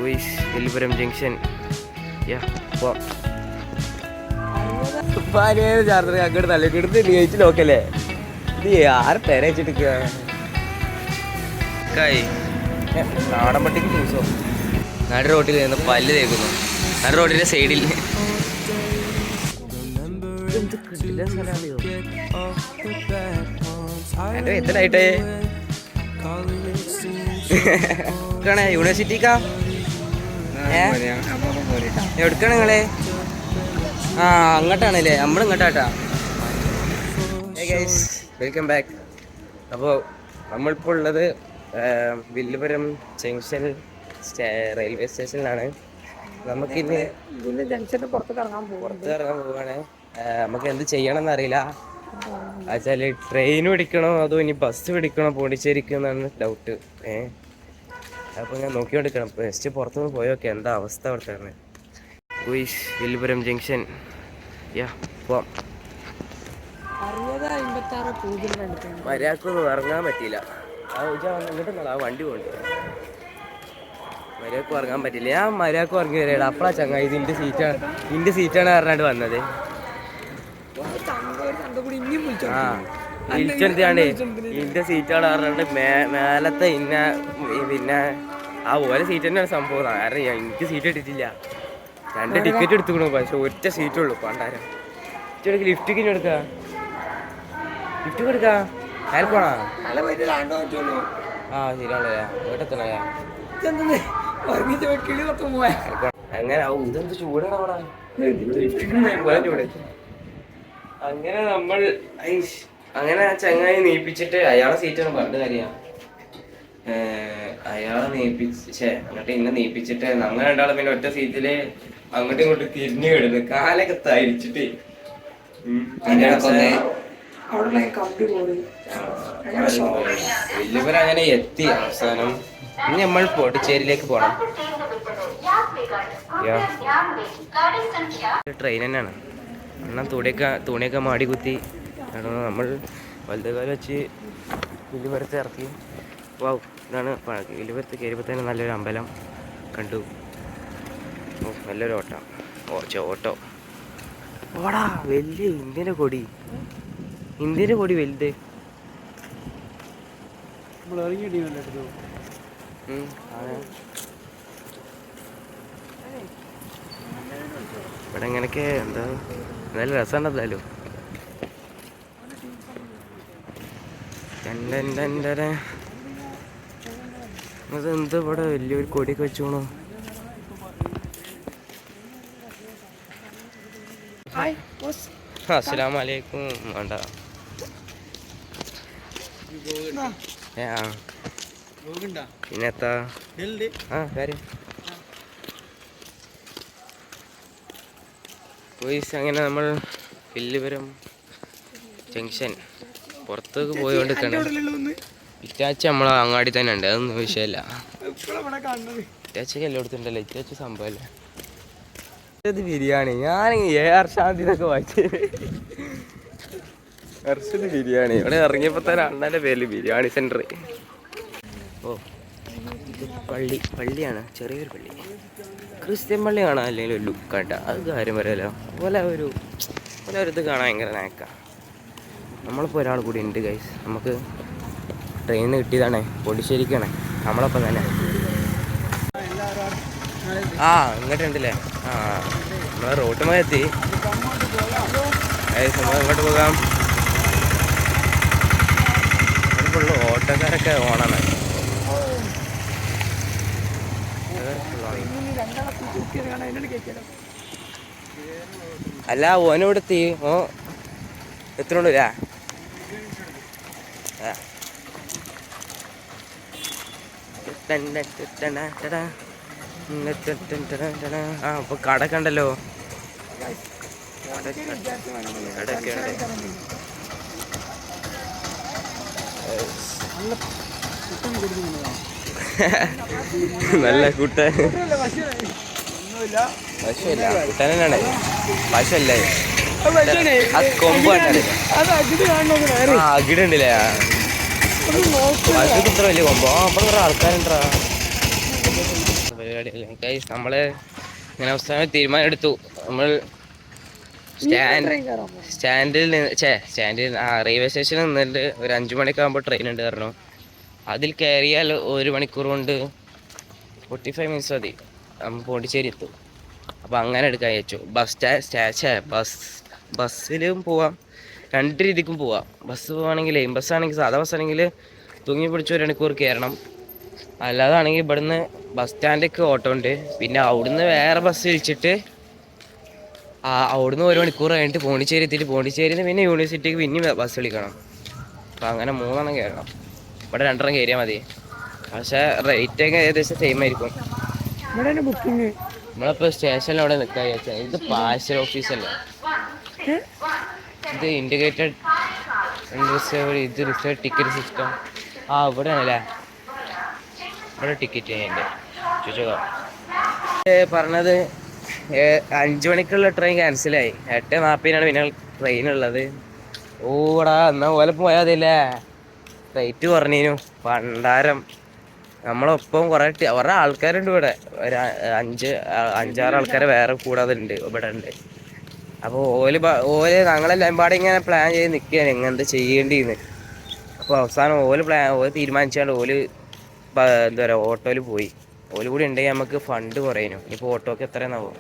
Villupuram junction അങ്ങോട്ട് നല്ല കിടന്ന് നീച്ച് നോക്കല്ലേ ഇത് ആരെ പേര വെച്ചിട്ട് നാടൻ പട്ടിക്ക് ജ്യൂസോ നട റോട്ടിൽ നിന്ന് പല്ല് തേക്കുന്നു നട റോഡിന്റെ സൈഡിൽ എന്റെ എത്രയായിട്ടേ യൂണിവേഴ്സിറ്റിക്കാ എവിടുക്കാണ് നിങ്ങളെ ആ അങ്ങോട്ടാണല്ലേ നമ്മളിങ്ങോട്ടാട്ടാ വെൽക്കം ബാക്ക്. അപ്പോൾ നമ്മളിപ്പോൾ ഉള്ളത് വില്ലുപുരം ജംഗ്ഷൻ റെയിൽവേ സ്റ്റേഷനിലാണ്. നമുക്കിന്ന് ജംഗ്ഷന് പുറത്തിറങ്ങാൻ പോവാണ്. നമുക്ക് എന്ത് ചെയ്യണം എന്നറിയില്ല. വെച്ചാൽ ട്രെയിൻ പിടിക്കണോ അതോ ഇനി ബസ് പിടിക്കണോ പോണ്ടിച്ചേരിക്ക് എന്നാണ് ഡൗട്ട്. അപ്പോൾ ഞാൻ നോക്കിക്കൊണ്ടിരിക്കണം. ജസ്റ്റ് പുറത്തുനിന്ന് പോയൊക്കെ എന്താ അവസ്ഥ അവിടുത്തെ. വില്ലുപുരം ജംഗ്ഷൻ പോവാം. മര്യാദക്കൊന്നും ഇറങ്ങാൻ പറ്റിയില്ല. ഇങ്ങോട്ട് വണ്ടി പോകണ്ട മര്യാദക്ക് ഇറങ്ങാൻ പറ്റില്ല. ഞാൻ മര്യാദക്ക് ഇറങ്ങി വരികയാണ്. അപ്പളാ ചങ്ങായി ഇതിൻ്റെ സീറ്റാണ് പറഞ്ഞിട്ട് വന്നത്. വിളിച്ചെടുത്താണ്ട് ഇതിൻ്റെ സീറ്റാണ് പറഞ്ഞിട്ട് മേലത്തെ പിന്നെ ആ ഓരോ സീറ്റ് തന്നെയാണ് സംഭവം. കാരണം എനിക്ക് സീറ്റ് ഇട്ടിട്ടില്ല. 2 ടിക്കറ്റ് എടുത്തുക്കണു. പക്ഷെ ഒറ്റ സീറ്റുള്ളൂ. പണ്ടാരം ലിഫ്റ്റ് എടുക്കുക ലിഫ്റ്റ് കൊടുക്കാ അയാൾ പോണാ ആ ശരിയാണല്ലേ വീട്ടെത്തണല്ലേ അങ്ങനെ ഇതെന്ത് ചൂടാണ് ചൂട്. അങ്ങനെ നമ്മൾ അങ്ങനെ ചങ്ങായി നീപ്പിച്ചിട്ട് അയാളെ സീറ്റാണ് പറഞ്ഞ കാര്യ. അയാളെ അങ്ങോട്ട് ഇന്നെ നീപ്പിച്ചിട്ട് ഞങ്ങൾ രണ്ടാളും പിന്നെ ഒറ്റ സീറ്റില് അങ്ങോട്ടും ഇങ്ങോട്ട് തിരിഞ്ഞു കിടന്ന് കാലൊക്കെ തരിച്ചിട്ട് വില്ലുപുരം അങ്ങനെ എത്തി. അവസാനം ഇനി നമ്മൾ പോണ്ടിച്ചേരിയിലേക്ക് പോകണം. ട്രെയിൻ തന്നെയാണ്. എന്നാൽ തുണിയൊക്കെ മാടി കുത്തി നമ്മൾ വലുതുകാലം വെച്ച് വില്ലുപുരത്ത് ഇറക്കി. വാവ്, ഇതാണ് വില്ലുപുരത്ത് കയറിയപ്പോൾ തന്നെ നല്ലൊരു അമ്പലം കണ്ടു. നല്ലൊരു ഓട്ടോ ഓടാ വലിയ ഇന്ത്യൻ്റെ കൊടി വലുത്. ഇവിടെ ഇങ്ങനെയൊക്കെ എന്താ നല്ല രസമുണ്ടല്ലോ. അതെന്താ ഇവിടെ വലിയൊരു കൊടിയൊക്കെ വെച്ചോണോ. അസ്സലാമു അലൈക്കും. വേണ്ട പിന്നെത്താ കാര്യം അങ്ങനെ നമ്മൾ വില്ലുപുരം ജംഗ്ഷൻ പുറത്തേക്ക് പോയിക്കൊണ്ടിരിക്കണം. ഇറ്റാച്ചി നമ്മളെ അങ്ങാടി തന്നെ ഉണ്ട്. അതൊന്നും വിഷയമല്ല. ഇറ്റാച്ചൊക്കെ എല്ലായിടത്തും ഉണ്ടല്ലോ. ഇറ്റാച്ചി സംഭവമല്ലേ. ഇത് ബിരിയാണി ഞാൻ ശാന്തി എന്നൊക്കെ വായിച്ചു. ഹർഷദ് ബിരിയാണി ഇവിടെ ഇറങ്ങിയപ്പോൾ തന്നെ അണ്ണൻ്റെ പേരിൽ ബിരിയാണി സെൻറ്റർ. ഓ പള്ളിയാണ്. ചെറിയൊരു പള്ളി. ക്രിസ്ത്യൻ പള്ളി കാണാൻ അല്ലെങ്കിൽ ഒരു ലുക്ക് കേട്ടോ. അത് കാര്യം വരാമല്ലോ. പോലെ ഒരു ഇത് കാണാൻ ഭയങ്കര നാക്കാണ്. നമ്മളിപ്പോൾ ഒരാൾ കൂടി ഉണ്ട് ഗൈസ്. നമുക്ക് ട്രെയിനിന് കിട്ടിയതാണ്. പോണ്ടിച്ചേരിക്കാണ് നമ്മളൊപ്പം തന്നെ. ഇങ്ങോട്ടുണ്ടല്ലേ. നമ്മളെ റോട്ട് മഴ എത്തി. നമ്മൾ ഇങ്ങോട്ട് പോകാം. ഫുള്ള് ഓട്ടോക്കാരൊക്കെ ഓണാണ്. അല്ല ഓനോടെത്തി എത്രയുള്ളൂരാ. അപ്പൊ കടക്കെ ഉണ്ടല്ലോ. കടയൊക്കെ ഉണ്ട്. നല്ല കുട്ടൻ. പശുവല്ല കുട്ടൻ തന്നെയാണ്. പശുവല്ലേ ആ കൊമ്പ് അകിടുണ്ടല്ലേ. പശുക്ക് ഇത്ര വലിയ കൊമ്പോ. അപ്പൊ കുറെ ആൾക്കാരുണ്ടാ. പരിപാടിയല്ലേ ഗൈസ്. നമ്മള് ഇങ്ങനെ അവസാനം തീരുമാനം എടുത്തു. നമ്മൾ സ്റ്റാൻഡിൽ റെയിൽവേ സ്റ്റേഷനിൽ നിന്നിട്ട് ഒരു 5 മണിയൊക്കെ ആകുമ്പോൾ ട്രെയിൻ ഉണ്ട് പറഞ്ഞു. അതിൽ കയറിയാൽ 1 മണിക്കൂർ കൊണ്ട് 45 മിനിറ്റ്സ് മതി നമ്മൾ പോണ്ടിച്ചേരി എത്തും. അപ്പോൾ അങ്ങനെ എടുക്കാൻ വെച്ചു. ബസ്സിലും പോവാം, 2 രീതിക്കും പോവാം. ബസ് പോവാണെങ്കിൽ ബസ്സാണെങ്കിൽ സാധാ ബസ്സാണെങ്കിൽ തൂങ്ങി പിടിച്ച് 1 മണിക്കൂർ കയറണം. അല്ലാതാണെങ്കിൽ ഇവിടുന്ന് ബസ് സ്റ്റാൻഡിലേക്ക് ഓട്ടോ ഉണ്ട്. പിന്നെ അവിടുന്ന് വേറെ ബസ് വിളിച്ചിട്ട് അവിടുന്ന് 1 മണിക്കൂർ കഴിഞ്ഞിട്ട് പോണ്ടിച്ചേരി എത്തിയിട്ട് പോണ്ടിച്ചേരിയിൽ നിന്ന് പിന്നെ യൂണിവേഴ്സിറ്റിക്ക് പിന്നെ ബസ് വിളിക്കണം. അപ്പോൾ അങ്ങനെ 3 കയറണം. ഇവിടെ 2 കയറിയാൽ മതി. പക്ഷേ റേറ്റൊക്കെ ഏകദേശം സെയിം ആയിരിക്കും. ബുക്കിംഗ് നമ്മളിപ്പോൾ സ്റ്റേഷനിൽ അവിടെ നിൽക്കാൻ വിചാരിച്ചാൽ ഇത് പാഴ്സൽ ഓഫീസല്ലേ, ഇത് ഇൻറ്റിഗ്രേറ്റഡ് ഇത് റിസർവ് ടിക്കറ്റ് സിസ്റ്റം. ഇവിടെ ആണല്ലേ, ഇവിടെ ടിക്കറ്റ് ചെയ്യണ്ടേ ചോദിച്ചോ. പറഞ്ഞത് 5 മണിക്കുള്ള ട്രെയിൻ ക്യാൻസലായി. 8:40 പിന്നെ ട്രെയിൻ ഉള്ളത്. ഓടാ എന്നാ പോലെ പോയാൽ മതിയല്ലേ. റേറ്റ് കുറഞ്ഞു പണ്ടാരം. നമ്മളൊപ്പം കുറേ ആൾക്കാരുണ്ട് ഇവിടെ. ഒരു 5-6 ആൾക്കാരെ വേറെ കൂടാതെ ഉണ്ട് ഇവിടെ ഉണ്ട്. അപ്പോൾ ഓല് ഞങ്ങളെല്ലാം പാടെ ഇങ്ങനെ പ്ലാൻ ചെയ്ത് നിൽക്കുകയാണ് എങ്ങനത്തെ ചെയ്യേണ്ടിന്ന്. അപ്പോൾ അവസാനം ഓല് തീരുമാനിച്ചാണ്ട് എന്താ പറയുക ഓട്ടോയിൽ പോയി. ഓല് കൂടി ഉണ്ടെങ്കിൽ നമുക്ക് ഫണ്ട് കുറയുന്നു. ഇപ്പോൾ ഓട്ടോക്ക് എത്രയെന്നാവും.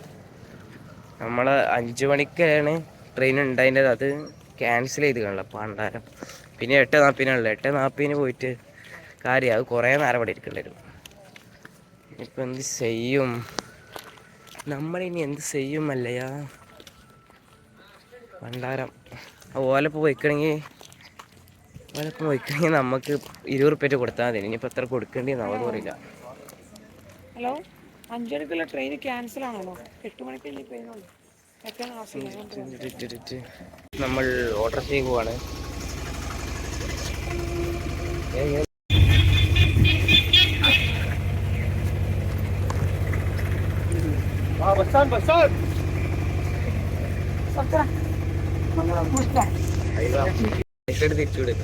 നമ്മൾ 5 മണിക്കാണ് ട്രെയിൻ ഉണ്ടായതിൻ്റെ, അത് ക്യാൻസൽ ചെയ്ത് കാണില്ല പണ്ടാരം. പിന്നെ 8:40 8:40 പോയിട്ട് കാര്യം അത് കുറേ നേരം ഇവിടെ ഇരിക്കേണ്ടി വരും. ഇപ്പം എന്ത് ചെയ്യും നമ്മളിനി, എന്ത് ചെയ്യും അല്ലയാ പണ്ടാരം. ഓലപ്പോൾ പോയിക്കണമെങ്കിൽ നമുക്ക് 20 റുപ്യ കൊടുത്താൽ മതി. ഇനിയിപ്പോൾ എത്ര കൊടുക്കേണ്ടിയെന്ന് അവത് പറയില്ല. ഹലോ, 5 മണിക്കുള്ള ട്രെയിൻ ക്യാൻസൽ ആണല്ലോ. 8 മണിക്ക് നമ്മൾ ഓർഡർ ചെയ്ത് പോവാണ്. തിരിച്ചുവിടും.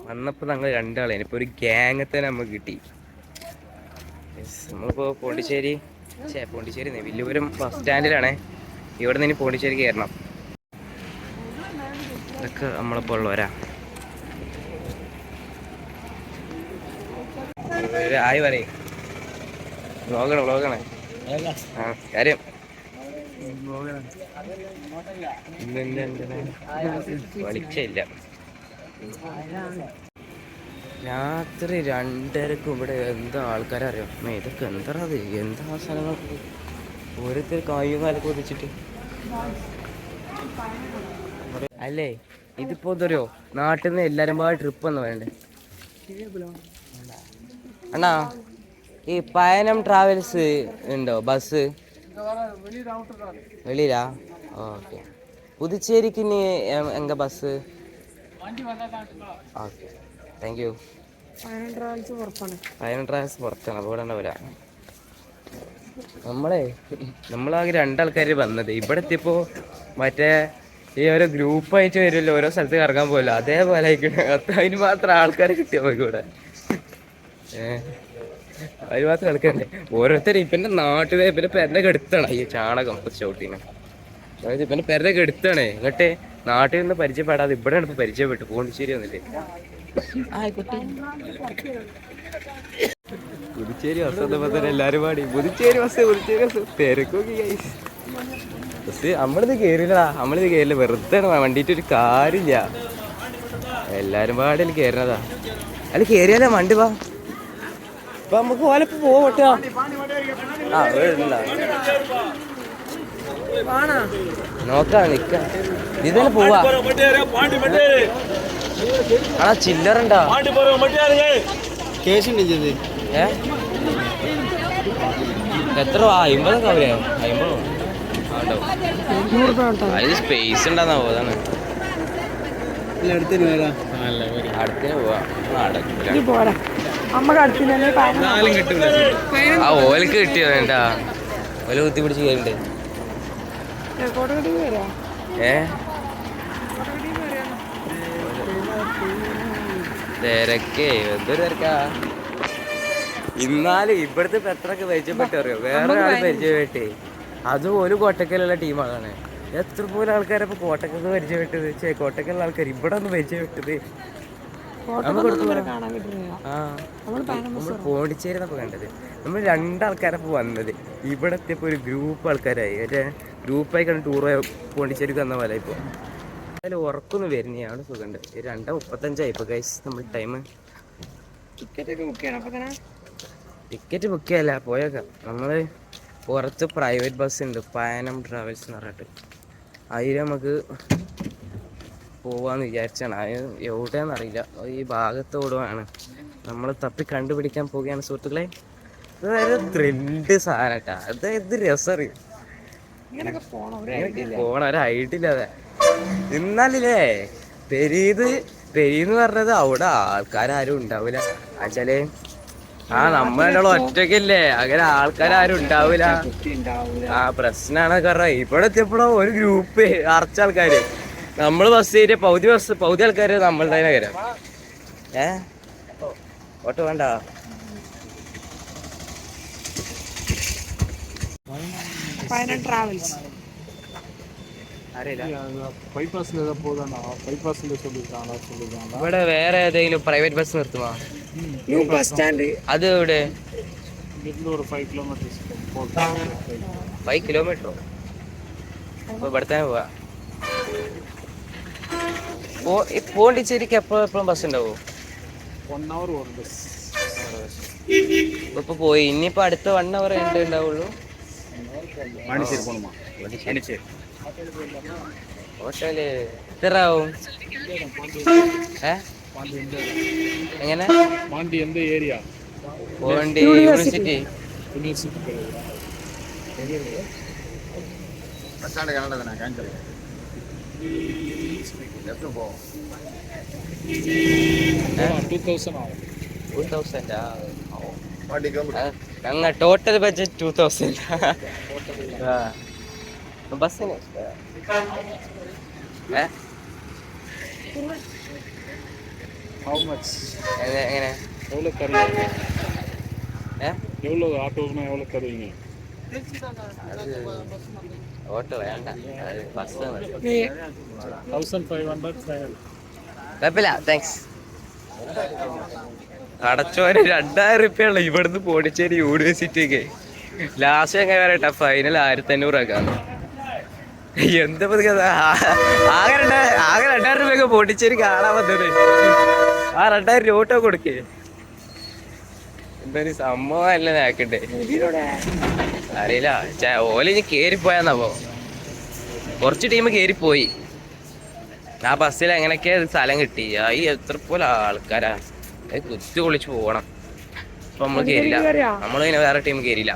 വന്നപ്പോൾ ഞങ്ങൾ 2 ആളെ ഇനിയിപ്പോൾ ഒരു ഗ്യാങ് തന്നെ നമുക്ക് കിട്ടി. നമ്മളിപ്പോൾ പോണ്ടിച്ചേരി വില്ലുപുരം ബസ് സ്റ്റാൻഡിലാണ്. ഇവിടെ നിന്ന് ഇനി പോണ്ടിച്ചേരി കയറണം. ഇതൊക്കെ നമ്മളിപ്പോൾ ഉള്ളവരാ. ആയി പറയും വ്ളോഗാണ് കാര്യം. വലിച്ചില്ല. രാത്രി 2:30 ഇവിടെ എന്താ ആൾക്കാരറിയോ. ഇതൊക്കെ എന്താ അത്, എന്താ സാധനങ്ങൾ ഓരോരുത്തർ കായും കാലൊക്കെ ഒതിച്ചിട്ട് അല്ലേ. ഇതിപ്പോ എന്തോ നാട്ടിൽ നിന്ന് എല്ലാരും പാട് ട്രിപ്പ് എന്ന് പറയണ്ടേ. അണ്ണാ ഈ പയനം ട്രാവൽസ് ഉണ്ടോ ബസ് വെളിയിലാ? ഓക്കെ. പുതുച്ചേരിക്ക് ഇനി എങ്ക bus? Okay, thank you. Payanam travels പുറത്താണ്, അപ്പോൾ ഇവിടെ വരാം. നമ്മളാകെ 2 ആൾക്കാർ വന്നത്. ഇവിടെ എത്തിയപ്പോൾ മറ്റേ ഈ ഓരോ ഗ്രൂപ്പായിട്ട് വരുമല്ലോ, ഓരോ സ്ഥലത്ത് കറങ്ങാൻ പോകല്ലോ, അതേപോലെ ആയിക്കണേ. അതിന് മാത്രം ആൾക്കാരെ കിട്ടിയ പോയി കൂടെ. അതിന് മാത്രം ആൾക്കാരുണ്ട്. ഓരോരുത്തരും ഇപ്പൻ്റെ നാട്ടിലെ ഇപ്പൻ്റെ പെരൻ്റെ എടുത്താണ് ഈ ചാണകം ഷോട്ടിന്. അതായത് ഇപ്പൻ്റെ പെരൻ്റെ എടുത്താണ്. ഇങ്ങോട്ട് നാട്ടിൽ നിന്ന് പരിചയപ്പെടാതെ ഇവിടെ അടുത്ത് പരിചയപ്പെട്ടു. പോണ്ടിച്ചേരി വന്നിട്ട് പുതുച്ചേരി ബസ് വന്നപ്പോൾ തന്നെ എല്ലാവരും പാടി പുതുച്ചേരി ബസ് തിരക്കൊക്കെ. ബസ് നമ്മളിത് കയറില്ലടാ, നമ്മളിത് കയറില്ല, വെറുതെ വണ്ടിയിട്ട് ഒരു കാര്യമില്ല. എല്ലാരും പാടിൽ കയറുന്നതാ. അല്ല കയറിയാലോ വണ്ടി വാ, അപ്പൊ നമുക്ക് ഓലപ്പോ പോവട്ടോ. നോക്കാം നിക്ക, ഇതന്നെ പോവാ. ആണാ ചില്ലറുണ്ടോ? എത്ര 50 അവരെ 50 അതിന് സ്പേസ് ഉണ്ടാന്നാവോ? അതാണ് അടുത്തിന് പോവാ. ആ ഓലക്ക് കിട്ടിയോ വേണ്ടാ, ഓല കുത്തി പിടിച്ച് കയറിണ്ട്. തിരക്കേ എന്തൊരു തിരക്കാ. ഇന്നാലും ഇവിടുത്തെ ഇപ്പൊ എത്രയൊക്കെ പരിചയപ്പെട്ടു അറിയോ, വേറെ ആൾ പരിചയപ്പെട്ടേ. അതും ഒരു കോട്ടക്കലുള്ള ടീമാണ്. എത്ര പോലെ ആൾക്കാരെ ഇപ്പൊ കോട്ടക്കൊക്കെ പരിചയപ്പെട്ടത്, കോട്ടക്കുള്ള ആൾക്കാർ ഇവിടെ ഒന്ന് പരിചയപ്പെട്ടത്. നമ്മൾ പോണ്ടിച്ചേരിന്നപ്പോ കണ്ടത്, നമ്മൾ രണ്ടാൾക്കാരപ്പോ വന്നത്. ഇവിടെ എത്തിയപ്പോ ഒരു ഗ്രൂപ്പ് ആൾക്കാരായി, മറ്റേ ഗ്രൂപ്പായി കണ്ട് ടൂർ പോണ്ടിച്ചേരിക്ക് വന്ന പോലെ. ഇപ്പൊ അതിൽ ഉറക്കൊന്നും വരുന്നതാണ് സുഖമുണ്ട്. 2:35 ഇപ്പൊ ഗൈസ് നമ്മൾ ടൈം. ടിക്കറ്റ് ബുക്ക് ചെയ്യല്ല, പോയേക്കാം. നമ്മള് പുറത്ത് പ്രൈവറ്റ് ബസ് ഉണ്ട്, പയനം ട്രാവൽസ് എന്ന് പറഞ്ഞിട്ട്. അതിൽ നമുക്ക് പോവാന്ന് വിചാരിച്ചാണ്. അത് എവിടെയാണെന്ന് അറിയില്ല, ഈ ഭാഗത്തോടുമാണ്. നമ്മൾ തപ്പി കണ്ടുപിടിക്കാൻ പോവുകയാണ് സുഹൃത്തുക്കളെ. ഇതൊരു ത്രില്ഡ് സാധനട്ടാ, ഇത് രസറിയും പോണ ഒരു ഐഡിയ ഇല്ലാതെ. എന്നാലില്ലേ പെരീന്ന് പറഞ്ഞത് അവിടെ ആൾക്കാരും ഉണ്ടാവില്ല. എന്നുവെച്ചാല് നമ്മളെന്നോട് ഒറ്റയ്ക്കല്ലേ, അങ്ങനെ ആൾക്കാരും ഉണ്ടാവില്ല. പ്രശ്നമാണ്. കാരണം ഇവിടെ എത്തിയപ്പോഴോ ഒരു ഗ്രൂപ്പ് അറച്ച ആൾക്കാര്, നമ്മള് ബസ് കയറിയ പകുതി ആൾക്കാര് നമ്മളുടെ കയറാം. ഓട്ടോ വേണ്ട. ഇവിടെ വേറെ ഏതെങ്കിലും പ്രൈവറ്റ് ബസ് നിർത്തുമോ? അത് ഇവിടെ 5 കിലോമീറ്ററോ? അപ്പൊ ഇവിടെ തന്നെ പോവാ. പോണ്ടിച്ചേരിക്ക് എപ്പോഴും ബസ് ഉണ്ടാവോ? 1 hour ബസ് ഇപ്പൊ പോയി, ഇനിയിപ്പോ അടുത്ത 1 hour ഉണ്ടാവുള്ളൂ. ഹോട്ടല് എത്രയാവും? എങ്ങനെ? പാണ്ടി എന്ത് ഏരിയ? പോണ്ടി യൂണിവേഴ്സിറ്റി. ഞങ്ങൾ ടോട്ടൽ ബഡ്ജറ്റ് 2000. ബസ്സിന് How much? എങ്ങനെ? எவ்வளோ தருவீங்க? எவ்வளோ ஆட்டோஸ்னா எவ்வளோ தருவீங்க? ഓട്ടോ വേണ്ട, ബസ് 1500 ഫൈനൽ. കുഴപ്പമില്ല, താങ്ക്സ്. അടച്ചോന് 2000 റുപ്യുള്ള ഇവിടുന്ന് പോണ്ടിച്ചേരി യൂണിവേഴ്സിറ്റിക്ക്. ലാസ്റ്റ് എങ്ങനെ പറയട്ടെ, ഫൈനൽ 1500 ആക്കാന്ന്. എന്താ ആകെ 2000 രൂപയൊക്കെ പോണ്ടിച്ചേരി കാണാൻ വന്നത്. ആ 2000 രൂപ ഓട്ടോ കൊടുക്കേ. എന്തൊരു സംഭവം അല്ല നേക്കണ്ടേ, അറിയില്ല. ഓല ഇനി കേറിപ്പോയാന്നപ്പോ കുറച്ച് ടീം കേറിപ്പോയി. ആ ബസ്സിൽ എങ്ങനെയൊക്കെയാ സ്ഥലം കിട്ടി. ഈ എത്ര പോലെ ആൾക്കാരാ, കുത്തി പൊളിച്ച് പോകണം. അപ്പൊ നമ്മള് കേറില്ല, നമ്മളിങ്ങനെ വേറെ ടീം കേറില്ല.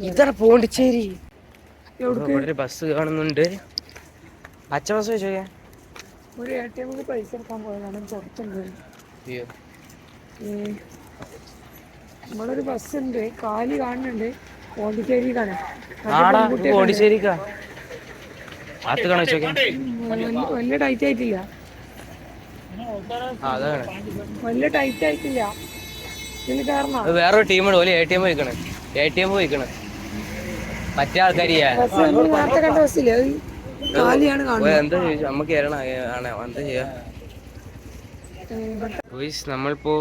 ഇതാണ് പോണ്ടിച്ചേരി. ഇവിടെ ബസ് കാണുന്നുണ്ട്. അച്ഛ ബസ് ചോദിച്ചോക്കെ. ഒരു ATM പൈസ എടുക്കാൻ പോയതാണ്, പുറത്തുണ്ട്. ഇവിടെ ഒരു ബസ് ഉണ്ട്, കാലി കാണുന്നുണ്ട്. പോണ്ടിച്ചേരിക്കാണ്. പോണ്ടിച്ചേരിക്കാ അത് കാണാൻ വലിയ ടൈറ്റ് ആയിട്ടില്ല, വലിയ ടൈറ്റ് ആയിട്ടില്ല. ഇതിന് കാരണം വേറൊരു ടീമുണ്ട്, ഓല് ATM പോയിക്കണ്. മറ്റേ ആൾക്കാർ നേരത്തെ കണ്ട ബസ്സില്ലേ, കാലിയാണ് കാണുന്നത്. എന്താ ചോദിച്ചു നമുക്ക് കേറണ എന്താ ചെയ്യാ. നമ്മളിപ്പോ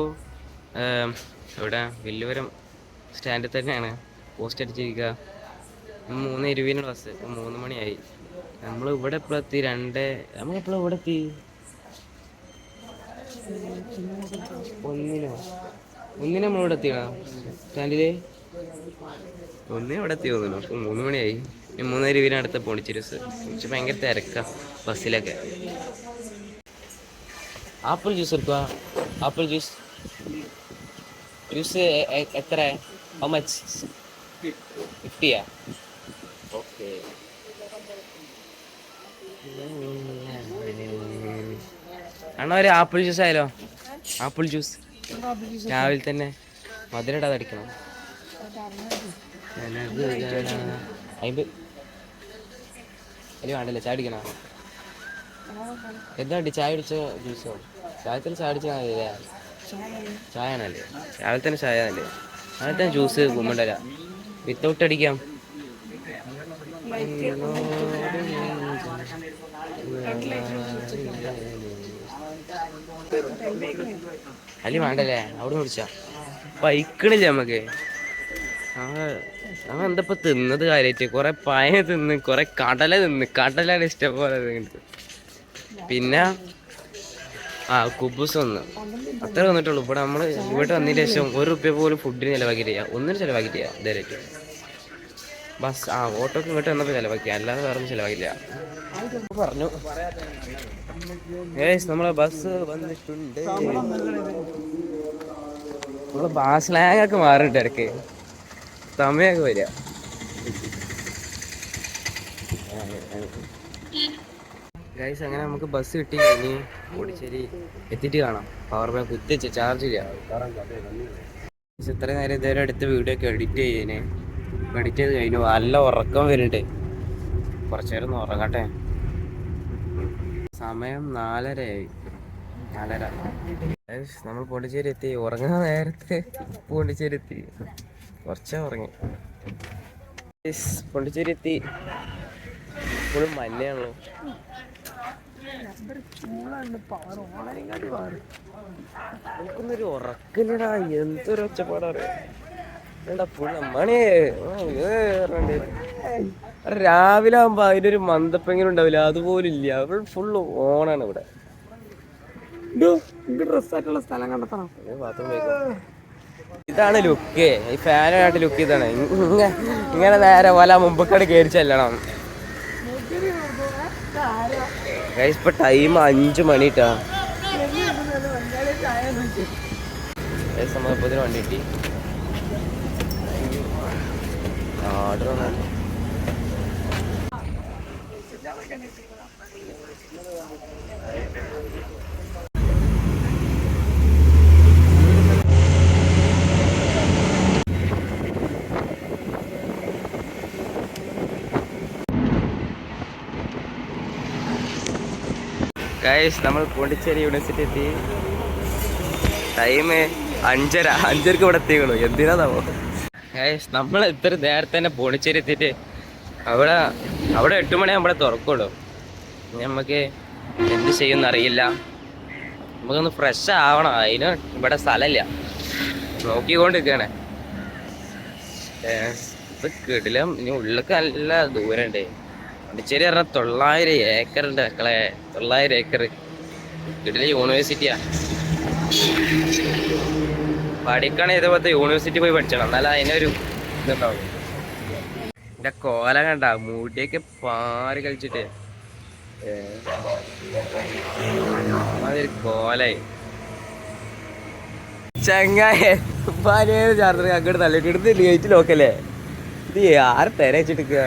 ഇവിടെ വില്ലുവരം സ്റ്റാൻഡിൽ തന്നെയാണ് പോസ്റ്റ് അടിച്ചിരിക്കുക. 3:20 ബസ്. ഇപ്പൊ 3 മണിയായി. നമ്മൾ ഇവിടെ എപ്പോഴെത്തി? നമ്മളെപ്പോഴും ഇവിടെ എത്തി. ഒന്നിന് നമ്മളിവിടെ എത്തിയാ സ്റ്റാൻഡില്. ഇവിടെ എത്തി തോന്നുന്നു. ഇപ്പൊ 3 മണിയായി. 3:20 അടുത്ത പോണ്ടിച്ചേരി ബസ്. പക്ഷെ ഭയങ്കര തിരക്കാ ബസ്സിലൊക്കെ. ആപ്പിൾ ജ്യൂസ് എടുക്കുക. ആപ്പിൾ ജ്യൂസ് എത്ര? How much? 50 ഓക്കെ. അണ്ണാ ഒരു ആപ്പിൾ ജ്യൂസ് ആയാലോ? ആപ്പിൾ ജ്യൂസ് രാവിലെ തന്നെ മധുരം ഇടാതെ അടിക്കണം. അതിൽ വേണ്ടല്ലേ ചായ അടിക്കണോ? എന്താ ചായ അടിച്ച ജ്യൂസോ? ചായത്തിൽ ചായ അടിച്ചാൽ മതിയല്ലേ? ചായ ആണല്ലേ, രാവിലെ തന്നെ ചായ അല്ലേ, രാവിലെ തന്നെ ജ്യൂസ് കുമ്മണ്ടല്ല വിത്തൗട്ട് അടിക്കാം. അല്ലി വേണ്ടല്ലേ, അവിടെ കുടിച്ചാ പൈക്കണില്ല നമ്മക്ക്. അവൻ എന്തപ്പോ തിന്നത് കാര്യായിട്ട് കൊറേ പയ തിന്ന്, കൊറേ കടല തിന്ന്, കടലാണ് ഇഷ്ടംപോലെ തിന്നിട്ട്. പിന്നെ കുബൂസ് ഒന്ന് അത്ര വന്നിട്ടുള്ളൂ. ഇവിടെ നമ്മള് ഇവിടെ വന്നതിന് ശേഷം ₹1 പോലും ഫുഡിന് ചിലവാക്കിയിട്ടില്ല, ഒന്നിനും ചിലവാക്കിയിട്ടില്ല ഇതുവരെയായിട്ട്. ബസ് ഓട്ടോക്ക് ഇങ്ങോട്ട് വന്നപ്പോൾ ചിലവാക്കി, അല്ലാതെ വേറെ ഒന്നും ചിലവാക്കില്ല. പറഞ്ഞു നമ്മളെ ബസ് വന്നിട്ടുണ്ട്. നമ്മളെ സ്ലാങ് ഒക്കെ മാറിയിട്ട് ഇടയ്ക്ക് സമയമൊക്കെ വരിക. ഗൈസ് അങ്ങനെ നമുക്ക് ബസ് കിട്ടി. ഇനി പോണ്ടിച്ചേരി എത്തിയിട്ട് കാണാം. പവർ ബാങ്ക് കുത്തിച്ച് ചാർജ് ചെയ്യാം. ഇത്രയും നേരം ഇതുവരെ എടുത്ത വീഡിയോ ഒക്കെ എഡിറ്റ് ചെയ്ത് കഴിഞ്ഞു. നല്ല ഉറക്കം വരുന്നുണ്ട്. കുറച്ചു നേരം ഒന്ന് ഉറങ്ങട്ടെ. സമയം 4:30 നമ്മൾ പോണ്ടിച്ചേരി എത്തി. ഉറങ്ങുന്ന നേരത്തെ പോണ്ടിച്ചേരി എത്തി. കുറച്ചാ ഉറങ്ങി. പോണ്ടിച്ചേരി എത്തി. ഇപ്പോഴും മഞ്ഞയാണല്ലോ. എനിക്കൊന്നൊരു ഉറക്കില്ലടാ, എന്തൊരു ഒച്ചപ്പാടാണ്. രാവിലെ ആകുമ്പോ അതിനൊരു മന്ദപ്പെങ്കിലും ഉണ്ടാവില്ല, അതുപോലും ഇല്ല. അവിടെ ഫുള്ള് ഓണാണ്. ഇവിടെ ഡ്രസ്സായിട്ടുള്ള സ്ഥലം കണ്ടെത്തണം. ഇതാണ് ലുക്ക്. ഈ ഫാനായിട്ട് ലുക്ക് ഇതാണ്. ഇങ്ങനെ നേരെ പോലെ മുമ്പക്കട് കയറി ചെല്ലണം. ഇപ്പൊ ടൈം 5 മണിട്ടാ. സമയപ്പത്തിന് വണ്ടി കിട്ടി. ഓർഡർ ഗൈസ് നമ്മൾ പോണ്ടിച്ചേരി യൂണിവേഴ്സിറ്റി എത്തി. ടൈം 5:30 ഇവിടെ എത്തിക്കണു. എന്തിനാണാവോ ഗൈസ് നമ്മൾ ഇത്ര നേരത്തെ തന്നെ പോണ്ടിച്ചേരി എത്തിയിട്ട് അവിടെ 8 മണിയാകുമ്പോഴേ തുറക്കുള്ളൂ. നമുക്ക് എന്ത് ചെയ്യുമെന്ന് അറിയില്ല. നമുക്കൊന്ന് ഫ്രഷ് ആവണം. അതിന് ഇവിടെ സ്ഥലമില്ല, നോക്കിക്കൊണ്ടിരിക്കുകയാണ്. ഇത് കിടിലം. ഇനി ഉള്ളിലേക്ക് നല്ല ദൂരമുണ്ട്. പോണ്ടിച്ചേരി പറഞ്ഞാൽ 900 ഏക്കറുണ്ട് മക്കളെ. 900 ഏക്കർ. കിടില യൂണിവേഴ്സിറ്റിയാ. പഠിക്കണ ഇതേപോലത്തെ യൂണിവേഴ്സിറ്റി പോയി പഠിച്ചണം, എന്നാലും അതിനൊരു ഇതുണ്ടാവും. എന്റെ കോല കണ്ട, മുടിയൊക്കെ പാറി കളിച്ചിട്ട് അതൊരു കോലായി. ചങ്ങായ ചാർജർ അങ്ങോട്ട് തള്ളിട്ട് എടുത്ത് ഗേറ്റ് ലോക്കല്ലേ. ഇത് ആരെ തെരച്ചിട്ടിക്കുക.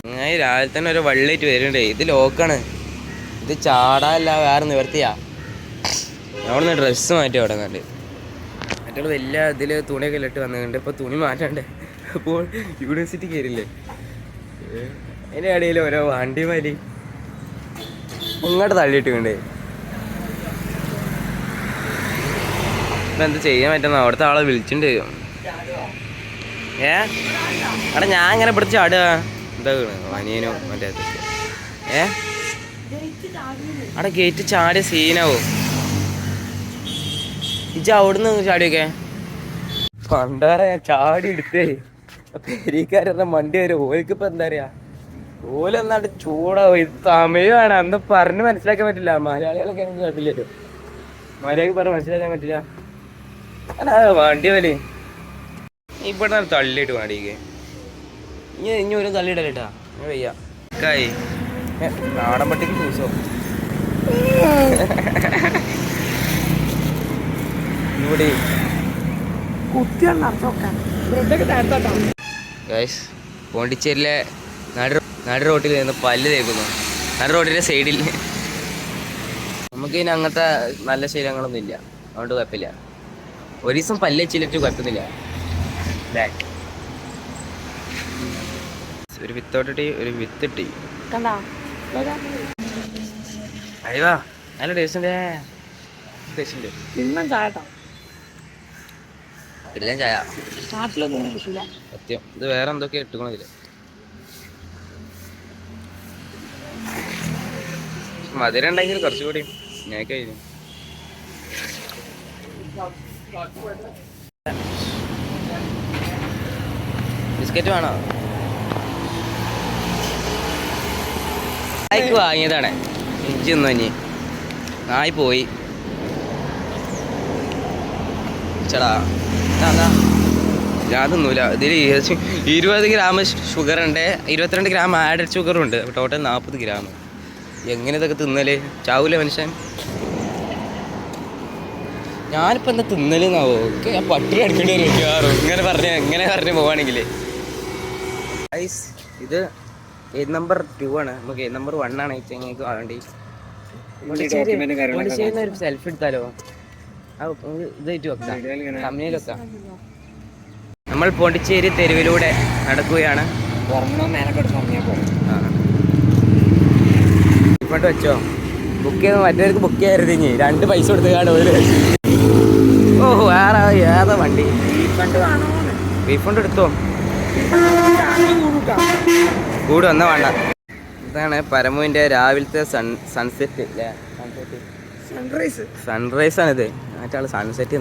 ചങ്ങായി രാവിലെ തന്നെ ഒരു വള്ളിയിട്ട് വരുന്നുണ്ട്. ഇത് ലോക്കാണ്. ഇത് ചാടാല്ല, വേറെ നിവർത്തിയാ. അവിടെ നിന്ന് ഡ്രസ്സ് മാറ്റി അവിടെ കണ്ട്. മറ്റുള്ള വലിയ ഇതിൽ തുണിയൊക്കെ ഇട്ട് വന്നിട്ടുണ്ട്. ഇപ്പോൾ തുണി മാറ്റാണ്ട് അപ്പോൾ യൂണിവേഴ്സിറ്റി കയറില്ലേ. അതിൻ്റെ ഇടയിൽ ഓരോ വണ്ടി മാരി ഇങ്ങോട്ട് തള്ളിയിട്ടുണ്ട്. ഇപ്പം എന്ത് ചെയ്യാൻ പറ്റുന്ന, അവിടുത്തെ ആളെ വിളിച്ചിട്ടുണ്ട്. അവിടെ ഞാൻ ഇങ്ങനെ ഇവിടെ ചാടുക എന്താ വനിയനോ മറ്റേ അവിടെ ഗേറ്റ് ചാടിയ സീനാവും. ഇജ്ജ് അവിടുന്ന് ചാടിയൊക്കെ പണ്ടാറെ ഞാൻ ചാടി എടുത്തേ. പെരീക്കാരുടെ വണ്ടി വരും. ഓൽക്കിപ്പോ എന്താ പറയാ, ഓലെന്നാണ്ട് ചൂടാവും. ഇത് തമിഴാണ്. അന്ന് പറഞ്ഞ് മനസ്സിലാക്കാൻ പറ്റില്ല. മലയാളികളൊക്കെ കുഴപ്പമില്ലല്ലോ, മലയാളിക്ക് പറഞ്ഞ് മനസ്സിലാക്കാൻ പറ്റില്ല. അല്ല വണ്ടി പോലെ ഇവിടെ തള്ളിയിട്ട് വണ്ടിക്ക്. ഇനി ഒരു തള്ളിയിടല്ലേട്ടാ, ഞാൻ വയ്യ. കായി നാടൻ പട്ടിക്ക് ചൂസോ ഇവിടെ പോണ്ടിച്ചേരിയിലെ നടു റോട്ടിൽ നിന്ന് പല്ല് തേക്കുന്നു. നടു റോഡിന്റെ സൈഡിൽ. നമുക്ക് ഇനി അങ്ങനത്തെ നല്ല ശീലങ്ങളൊന്നും ഇല്ല, അതുകൊണ്ട് കുഴപ്പമില്ല. ഒരു ദിവസം പല്ല് വെച്ചിട്ട് കുഴപ്പമൊന്നുമില്ല. ഒരു വിത്തൗട്ട് ടീ, ഒരു വിത്ത് ടീ. കണ്ടാ അയ്യോ നല്ല ടേസ്റ്റ് ഉണ്ട്. ഇന്നും ചായട്ടോ ഇടലാൻ ചായ നാട്ടിലൊന്നും കിട്ടില്ല. സത്യം. ഇത് വേറെ എന്തൊക്കെയാ ഇട്ടുകൊണ്ടില്ല. മധുരം ഉണ്ടെങ്കിൽ കുറച്ചുകൂടി ഞാൻ കഴിഞ്ഞു. ബിസ്ക്കറ്റ് വേണോ? നായ്ക്ക് വാങ്ങിയതാണ്. ഇഞ്ചി ഒന്നും ഇനി നായി പോയി. ചേടാ ഞാൻ തിന്നൂല. ഇതിൽ 20 ഗ്രാം ഷുഗർ ഉണ്ട്, 22 ഗ്രാം ആഡഡ് ഷുഗറും ഉണ്ട്. Total 40 gram. എങ്ങനെ ഇതൊക്കെ തിന്നല്? ചാവൂല മനുഷ്യൻ. ഞാനിപ്പോൾ എന്താ തിന്നലെന്നാവോ? ഓക്കെ ഞാൻ പട്ടിണി അടിക്കേണ്ടി വരും മിക്കവാറും ഇങ്ങനെ പറഞ്ഞ് പോവാണെങ്കിൽ. ഇത് ഏത് നമ്പർ 2 ആണ്. നമുക്ക് ഏത് നമ്പർ 1 ആണ് നിങ്ങൾക്ക് വേണ്ടി. ഒരു സെൽഫി എടുത്താലോ? ഇതായിട്ട് വെക്കാം, കമ്മിയിൽ വെക്കാം. നമ്മൾ പോണ്ടിച്ചേരി തെരുവിലൂടെ നടക്കുകയാണ്. ഇങ്ങോട്ട് വെച്ചോ. ബുക്ക് ചെയ്ത് മറ്റവർക്ക് ബുക്ക് ചെയ്യരുത്. ഇനി 2 പൈസ കൊടുത്ത് കാണും. ഓഹോ വേറെ ഏതാ വണ്ടി? റീഫണ്ട് എടുത്തോ? കൂടെ വന്നാ വേണ്ട. ഇതാണ് പരമുവിൻ്റെ രാവിലത്തെ സൺസെറ്റ് അല്ലേ? സൺറൈസ് ആണിത്. മറ്റാൾ സൺസെറ്റ്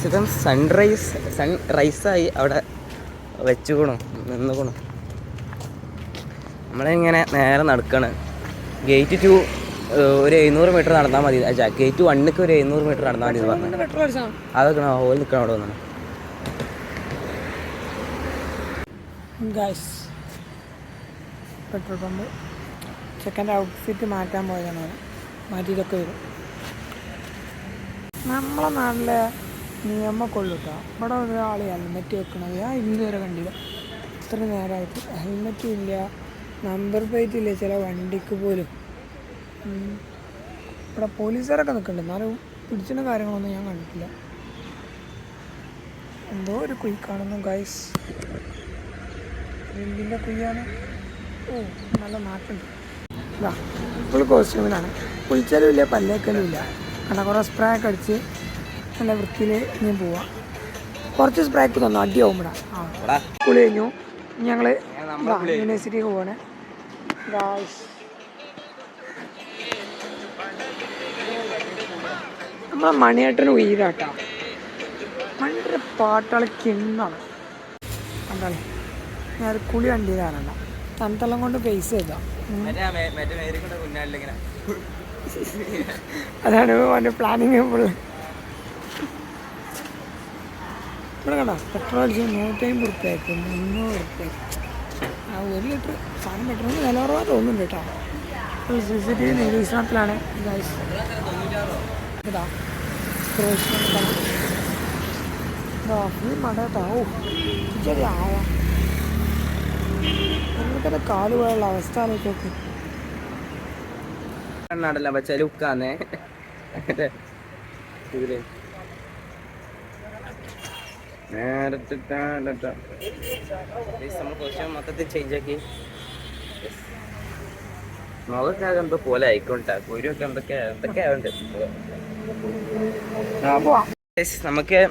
ഇപ്പം സൺറൈസായി അവിടെ വെച്ചുകൊണു നിന്നുകൊണു. നമ്മളിങ്ങനെ നേരെ നടക്കാണ്. ഗേറ്റ് 2 ഒരു 700 മീറ്റർ നടന്നാൽ മതി. ഗേറ്റ് 1ക്ക് ഒരു 700 മീറ്റർ നടന്നാൽ മതി പറഞ്ഞു. അതൊക്കെ ഹോളിൽ നിൽക്കണം അവിടെ വന്നാണ്. പെട്രോൾ പമ്പ് ചെക്കൻ്റെ ഔട്ട്ഫിറ്റ് മാറ്റാൻ പോയതാണ്. മാറ്റിയിട്ടൊക്കെ വരും. നമ്മളെ നാട്ടിലെ നിയമക്കൊള്ളു കേട്ടോ. ഇവിടെ ഒരാൾ ഹെൽമെറ്റ് വെക്കണത് ഞാൻ ഇന്നുവരെ കണ്ടില്ല. ഇത്ര നേരമായിട്ട് ഹെൽമെറ്റും ഇല്ല, നമ്പർ പ്ലേറ്റ് ഇല്ല ചില വണ്ടിക്ക് പോലും. ഇവിടെ പോലീസുകാരൊക്കെ നിൽക്കുന്നുണ്ട്, എന്നാലും പിടിച്ചിന കാര്യങ്ങളൊന്നും ഞാൻ കണ്ടിട്ടില്ല. എന്തോ ഒരു കുഴി കാണുന്നു ഗൈസ്. എന്തിൻ്റെ കുഴിയാണ്? ഓ നല്ല നാട്ടുണ്ട്. ഇതാ ഫുൾ കോസ്റ്റ്യൂമിലാണ്. കുളിച്ചാലും ഇല്ല, പല്ലേക്കലും ഇല്ല. കാരണം കുറേ സ്പ്രേ ഒക്കെ അടിച്ച് നല്ല വൃത്തിയിൽ ഞാൻ പോവാം. കുറച്ച് സ്പ്രേക്ക് തന്നു അടിയാവും ഇവിടെ. കുളി കഴിഞ്ഞു. ഞങ്ങൾ യൂണിവേഴ്സിറ്റിക്ക് പോവാണ് ഗായ്സ്. നമ്മളെ മണിയേട്ടന് ഉയരാട്ടാ. മണിയുടെ പാട്ടാളി കിണ്ണാണ്. കണ്ടാളി ഞാൻ കുളി കണ്ടില്ല. തണുത്തെല്ലാം കൊണ്ട് പൈസ ചെയ്താ. അതാണ് അവൻ്റെ പ്ലാനിങ്. ഫുള്ള് ഇവിടെ കണ്ട പെട്രോൾ അടിച്ച് 150 റുപ്യക്ക് 300 റുപ്യ. ആ 1 ലിറ്റർ സാധനം പെട്രോളിന് വില കുറവാ തോന്നുന്നുണ്ട് കേട്ടോ. CCTV നിരീക്ഷണത്തിലാണ് ഗൈസ്. ഇതാ ഫുൾ മട കേട്ടോ. ഓ ശരി ആവാ. എനിക്കത് കാല് പോയുള്ള അവസ്ഥ ആലോചിച്ച് കണ്ണാടല്ല പക്ഷേ ലുക്കാന്നേ. മൊത്തത്തിൽ ചേഞ്ച് ആക്കി. മുഖമൊക്കെ എന്തോ പോലെ ആയിക്കോട്ടെ. കുരുവൊക്കെ എന്തൊക്കെയാവുണ്ട്. നമുക്ക്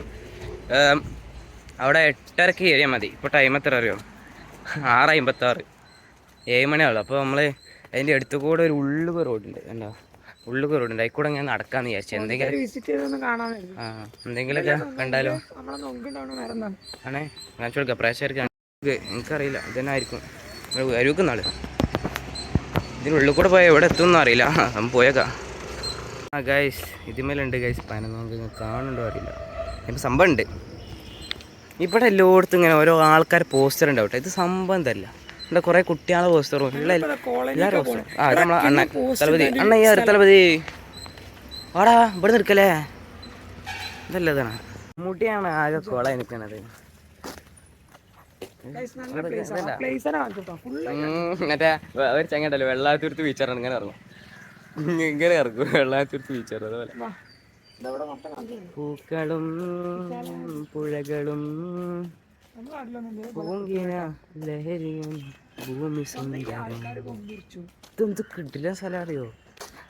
അവിടെ 8:30 ഏരിയ മതി. ഇപ്പോൾ ടൈം എത്ര അറിയോ? 6:56, 7 മണിയാവുള്ളൂ. അപ്പോൾ നമ്മൾ അതിൻ്റെ അടുത്ത് കൂടെ ഒരു ഉള്ളുക റോഡുണ്ട്. എന്താ ഉള്ളുക റോഡുണ്ട്. അതിൽ കൂടെ ഞാൻ നടക്കാമെന്ന് വിചാരിച്ചു. എന്തെങ്കിലുമൊക്കെ കണ്ടാലോ? ആണേ കാണിച്ചു കൊടുക്കാം പ്രേക്ഷകർക്ക്. എനിക്കറിയില്ല ഇതന്നായിരിക്കും അരുവെക്കുന്ന ആള്. ഇതിനുള്ളിൽ കൂടെ പോയാൽ എവിടെ എത്തുമെന്നും അറിയില്ല. നമ്മൾ പോയേക്കാം. ഗൈസ് ഇതിന്മേലുണ്ട് ഗൈസ് പനനോക്ക് കാണുന്നുണ്ടോ അറിയില്ല. ഇപ്പം സംഭവം ഉണ്ട് ഇവിടെ എല്ലായിടത്തും. ഇങ്ങനെ ഓരോ ആൾക്കാർ പോസ്റ്റർ ഉണ്ടാവട്ടെ. ഇത് സംഭവം എന്തല്ല ഇവിടെ കുറേ കുട്ടികളെ പോസ്റ്ററും ഉള്ള എല്ലാവരും പോസ്റ്ററും. ഇത് നമ്മളെ അണ്ണൻ തലപതി. അണ്ണ ഈ തലപതി വാടാ ഇവിടെ നിൽക്കല്ലേ. ഇതല്ല ഇതാണ് മുടിയാണ് ആകെ കൊള നിൽക്കണത്. മറ്റേ ഒരു ചങ്ങണ്ടല്ലോ വെള്ളാത്തുരുത്ത് ബീച്ചാറാണ്. ഇങ്ങനെ ഇറങ്ങും, ഇങ്ങനെ ഇറങ്ങും വെള്ളാത്തുരുത്ത് ബീച്ചാറ്. അതുപോലെ പൂക്കളും പുഴകളും നമ്മുടെ നാട്ടിലൊന്നും പൂങ്കിന ലഹരിയും ഭൂമി സുന്ദരം. ആൾക്കാർ കൊമ്പിരിച്ചു ഇതെന്ത് കിട്ടില്ല സ്ഥലം അറിയോ?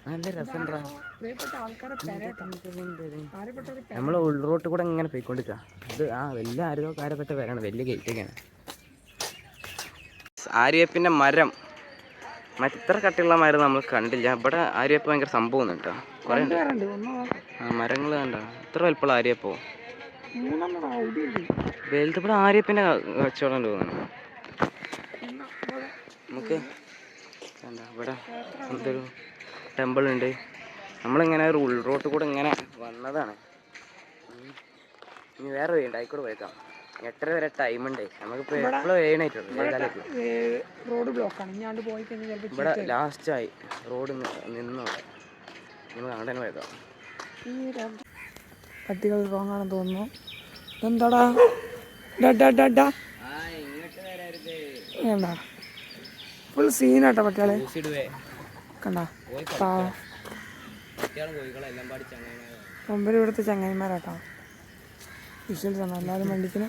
നല്ല രസണ്ടാ. പ്രിയപ്പെട്ട ആൾക്കാരെ പെരേട്ടാ ആരെപ്പെട്ട ഒരു നമ്മളെ ഉൾറോട്ട് കൂടെ ഇങ്ങനെ പോയിക്കൊണ്ടിരിക്കുക. അത് വലിയ ആരോഗ്യക്കാരപ്പെട്ട പേരാണ്, വലിയ ഗേറ്റൊക്കെയാണ്. ആര്യപ്പിൻ്റെ മരം മറ്റിത്ര കട്ടിയുള്ള മരം നമ്മൾ കണ്ടില്ല. ഇവിടെ ആര്യപ്പ് ഭയങ്കര സംഭവം കേട്ടോ. കുറേ ഉണ്ട്. മരങ്ങൾ കണ്ട ഇത്ര വലിപ്പമുള്ള ആര്യപ്പോ. വലുത് ഇവിടെ ആര്യപ്പിൻ്റെ കച്ചവടം തോന്നുന്നു. നമുക്ക് കണ്ട ഇവിടെ എന്തൊരു ടെമ്പിൾ ഉണ്ട്. നമ്മളിങ്ങനെ ഒരു ഉൾറോട്ട് കൂടെ ഇങ്ങനെ വന്നതാണ്. ഇനി വേറെ വഴിയുണ്ട്, ആയിക്കോടെ പോയേക്കാം. 8:30 വരെ ടൈമുണ്ട്. നമുക്കിപ്പോൾ എപ്പോഴും ഏഴായിട്ടുള്ളൂ. റോഡ് ബ്ലോക്കാണ്. ഞാൻ പോയി കഴിഞ്ഞാൽ ഇവിടെ ലാസ്റ്റായി റോഡ് നിന്നോ. നമ്മൾ അങ്ങനെ തന്നെ പോയേക്കാം. പട്ടികൾ റോങ് ആണെന്ന് തോന്നുന്നു. എന്താടാ ഡാ എന്താ ഫുൾ സീനാട്ടോ പട്ടികളെ കണ്ട. ഒമ്പത് ഇവിടുത്തെ ചങ്ങായിമാരാട്ടോ. വിഷ്വൽസ് ആണ് എല്ലാവരും വണ്ടിക്കുന്നു.